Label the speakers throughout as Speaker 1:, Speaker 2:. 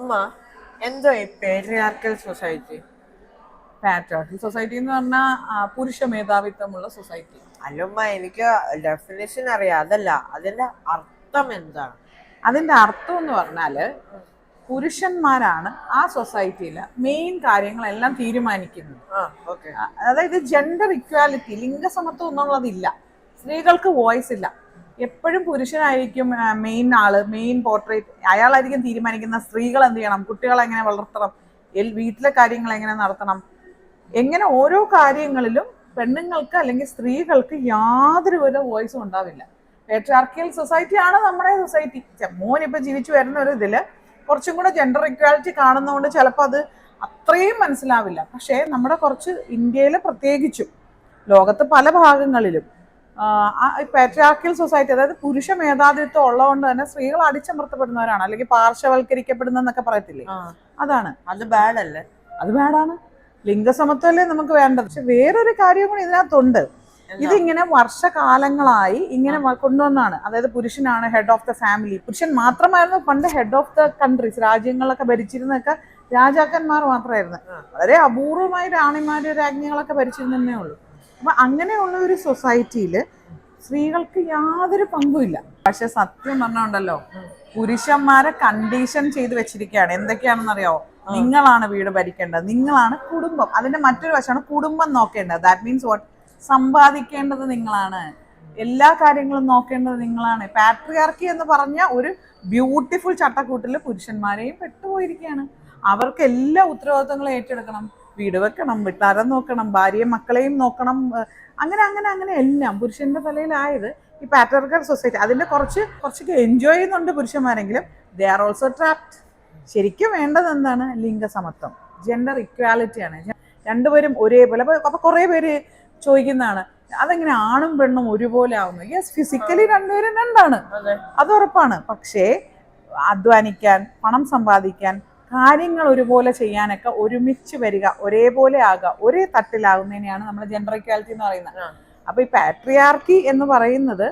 Speaker 1: ഉമ്മ എന്തോ ഈ പേട്രിയാർക്കൽ സൊസൈറ്റി?
Speaker 2: പാട്രിയാർക്കൽ സൊസൈറ്റി എന്ന് പറഞ്ഞാൽ പുരുഷ മേധാവിത്വമുള്ള സൊസൈറ്റി.
Speaker 1: അല്ലുമ്മ എനിക്ക് ഡെഫിനിഷൻ അറിയാം, അതല്ല അതിന്റെ അർത്ഥം എന്താണ്?
Speaker 2: അതിന്റെ അർത്ഥം എന്ന് പറഞ്ഞാല് പുരുഷന്മാരാണ് ആ സൊസൈറ്റിയിലെ മെയിൻ കാര്യങ്ങളെല്ലാം തീരുമാനിക്കുന്നത്. അതായത് ജെൻഡർ ഇക്വാലിറ്റി, ലിംഗസമത്വം എന്നുള്ളതില്ല. സ്ത്രീകൾക്ക് വോയിസ് ഇല്ല. എപ്പോഴും പുരുഷനായിരിക്കും മെയിൻ ആള്, മെയിൻ പോർട്രേറ്റ്. അയാളായിരിക്കും തീരുമാനിക്കുന്ന സ്ത്രീകൾ എന്ത് ചെയ്യണം, കുട്ടികളെ എങ്ങനെ വളർത്തണം, വീട്ടിലെ കാര്യങ്ങൾ എങ്ങനെ നടത്തണം, എങ്ങനെ ഓരോ കാര്യങ്ങളിലും പെണ്ണുങ്ങൾക്ക് അല്ലെങ്കിൽ സ്ത്രീകൾക്ക് യാതൊരുവിധ വോയിസും ഉണ്ടാവില്ല. പേട്രിയാർക്കിയൽ സൊസൈറ്റി ആണ് നമ്മുടെ സൊസൈറ്റി. മോൻ ഇപ്പൊ ജീവിച്ചു വരുന്ന ഒരു ഇതില് കുറച്ചും കൂടെ ജെൻഡർ ഇക്വാലിറ്റി കാണുന്നതുകൊണ്ട് ചിലപ്പോൾ അത് അത്രയും മനസ്സിലാവില്ല. പക്ഷേ നമ്മുടെ കുറച്ച് ഇന്ത്യയിൽ പ്രത്യേകിച്ചും ലോകത്ത് പല ഭാഗങ്ങളിലും പാട്രിയാർക്കിയൽ സൊസൈറ്റി, അതായത് പുരുഷ മേധാവിത്വം ഉള്ളതുകൊണ്ട് തന്നെ സ്ത്രീകൾ അടിച്ചമർത്തപ്പെടുന്നവരാണ്, അല്ലെങ്കിൽ പാർശ്വവൽക്കരിക്കപ്പെടുന്നൊക്കെ പറയത്തില്ലേ, അതാണ്.
Speaker 1: അത് ബാഡല്ലേ?
Speaker 2: അത് ബാഡാണ്. ലിംഗസമത്വമല്ലേ നമുക്ക് വേണ്ടത്. പക്ഷെ വേറൊരു കാര്യം കൂടി ഇതിനകത്തുണ്ട്. ഇതിങ്ങനെ വർഷകാലങ്ങളായി ഇങ്ങനെ കൊണ്ടുവന്നാണ്. അതായത് പുരുഷനാണ് ഹെഡ് ഓഫ് ദ ഫാമിലി. പുരുഷൻ മാത്രമായിരുന്നു പണ്ട് ഹെഡ് ഓഫ് ദ കൺട്രീസ്. രാജ്യങ്ങളൊക്കെ ഭരിച്ചിരുന്നൊക്കെ രാജാക്കന്മാർ മാത്രമായിരുന്നു. വളരെ അപൂർവമായി റാണിമാര് രാജ്ഞികളൊക്കെ ഭരിച്ചിരുന്നേ ഉള്ളൂ. അപ്പൊ അങ്ങനെയുള്ള ഒരു സൊസൈറ്റിയിൽ സ്ത്രീകൾക്ക് യാതൊരു പങ്കുമില്ല. പക്ഷെ സത്യം പറഞ്ഞുണ്ടല്ലോ, പുരുഷന്മാരെ കണ്ടീഷൻ ചെയ്ത് വെച്ചിരിക്കുകയാണ്. എന്തൊക്കെയാണെന്നറിയാവോ? നിങ്ങളാണ് വീട് ഭരിക്കേണ്ടത്, നിങ്ങളാണ് കുടുംബം. അതിന്റെ മറ്റൊരു വശമാണ് കുടുംബം നോക്കേണ്ടത്. That means what? സമ്പാദിക്കേണ്ടത് നിങ്ങളാണ്, എല്ലാ കാര്യങ്ങളും നോക്കേണ്ടത് നിങ്ങളാണ്. പാട്രിയാർക്കി എന്ന് പറഞ്ഞ ഒരു ബ്യൂട്ടിഫുൾ ചട്ടക്കൂട്ടിൽ പുരുഷന്മാരെയും പെട്ടുപോയിരിക്കുകയാണ്. അവർക്ക് എല്ലാ ഉത്തരവാദിത്തങ്ങളും ഏറ്റെടുക്കണം. വീട് വെക്കണം, വീട്ടാരം നോക്കണം, ഭാര്യയും മക്കളെയും നോക്കണം, അങ്ങനെ അങ്ങനെ അങ്ങനെ എല്ലാം പുരുഷന്റെ തലയിലായത് ഈ പാട്രിയാർക്കൽ സൊസൈറ്റി. അതിന്റെ കുറച്ചൊക്കെ എൻജോയ് ചെയ്യുന്നുണ്ട് പുരുഷന്മാരെങ്കിലും ദേ ആർ ഓൾസോ ട്രാപ്ഡ്. ശരിക്കും വേണ്ടത് എന്താണ്? ലിംഗസമത്വം, ജെൻഡർ ഇക്വാലിറ്റിയാണ്. രണ്ടുപേരും ഒരേപോലെ. അപ്പൊ കുറെ പേര് ചോദിക്കുന്നതാണ്, അതെങ്ങനെ ആണും പെണ്ണും ഒരുപോലെ ആവുന്നു? യെസ്, ഫിസിക്കലി രണ്ടുപേരും രണ്ടാണ്, അത് ഉറപ്പാണ്. പക്ഷേ അധ്വാനിക്കാൻ, പണം സമ്പാദിക്കാൻ, കാര്യങ്ങൾ ഒരുപോലെ ചെയ്യാനൊക്കെ ഒരുമിച്ച് വരിക, ഒരേപോലെ ആകുക, ഒരേ തട്ടിലാകുന്നതിനെയാണ് നമ്മൾ ജെൻഡർ ഇക്വാലിറ്റി എന്ന് പറയുന്നത്. അപ്പൊ ഈ പാട്രിയാർക്കി എന്ന് പറയുന്നത്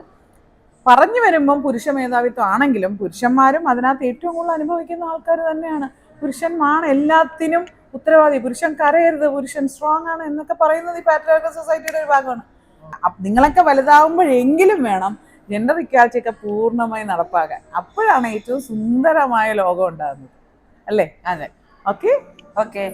Speaker 2: പറഞ്ഞു വരുമ്പം പുരുഷ മേധാവിത്വം ആണെങ്കിലും പുരുഷന്മാരും അതിനകത്ത് ഏറ്റവും കൂടുതൽ അനുഭവിക്കുന്ന ആൾക്കാർ തന്നെയാണ്. പുരുഷന്മാരാണ് എല്ലാത്തിനും ഉത്തരവാദി. പുരുഷൻ കരയരുത്, പുരുഷൻ സ്ട്രോങ് ആണ് എന്നൊക്കെ പറയുന്നത് ഈ പാട്രിയാർക്കൽ സൊസൈറ്റിയുടെ ഒരു ഭാഗമാണ്. നിങ്ങളൊക്കെ വലുതാവുമ്പോഴെങ്കിലും വേണം ജെൻഡർ ഇക്വാലിറ്റി ഒക്കെ പൂർണ്ണമായി നടപ്പാക്കാൻ. അപ്പോഴാണ് ഏറ്റവും സുന്ദരമായ ലോകം ഉണ്ടാകുന്നത്, അല്ലേ?
Speaker 1: അതെ.
Speaker 2: ഓക്കെ.
Speaker 1: ഓക്കെ.